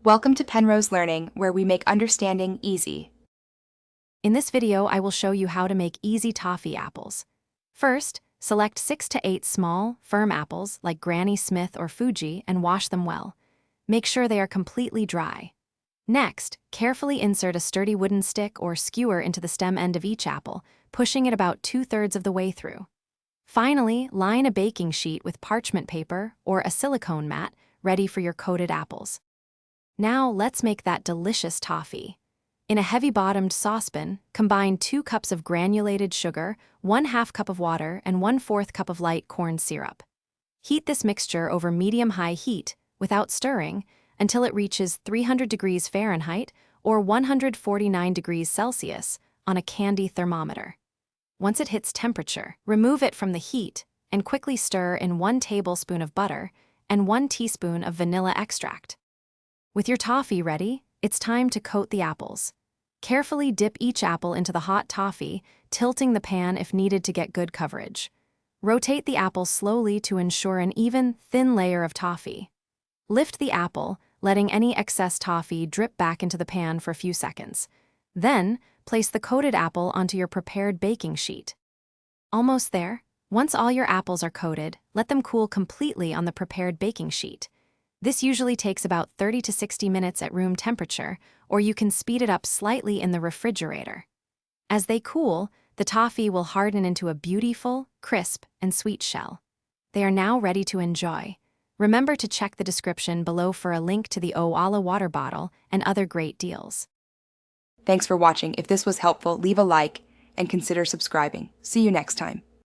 Welcome to Penrose Learning, where we make understanding easy. In this video, I will show you how to make easy toffee apples. First, select 6 to 8 small, firm apples like Granny Smith or Fuji and wash them well. Make sure they are completely dry. Next, carefully insert a sturdy wooden stick or skewer into the stem end of each apple, pushing it about 2/3 of the way through. Finally, line a baking sheet with parchment paper or a silicone mat ready for your coated apples. Now let's make that delicious toffee. In a heavy-bottomed saucepan, combine 2 cups of granulated sugar, 1/2 cup of water, and 1/4 cup of light corn syrup. Heat this mixture over medium-high heat, without stirring, until it reaches 300 degrees Fahrenheit or 149 degrees Celsius on a candy thermometer. Once it hits temperature, remove it from the heat and quickly stir in 1 tablespoon of butter and 1 teaspoon of vanilla extract. With your toffee ready, it's time to coat the apples. Carefully dip each apple into the hot toffee, tilting the pan if needed to get good coverage. Rotate the apple slowly to ensure an even, thin layer of toffee. Lift the apple, letting any excess toffee drip back into the pan for a few seconds. Then, place the coated apple onto your prepared baking sheet. Almost there. Once all your apples are coated, let them cool completely on the prepared baking sheet. This usually takes about 30 to 60 minutes at room temperature, or you can speed it up slightly in the refrigerator. As they cool, the toffee will harden into a beautiful, crisp, and sweet shell. They are now ready to enjoy. Remember to check the description below for a link to the Owala water bottle and other great deals. Thanks for watching. If this was helpful, leave a like and consider subscribing. See you next time.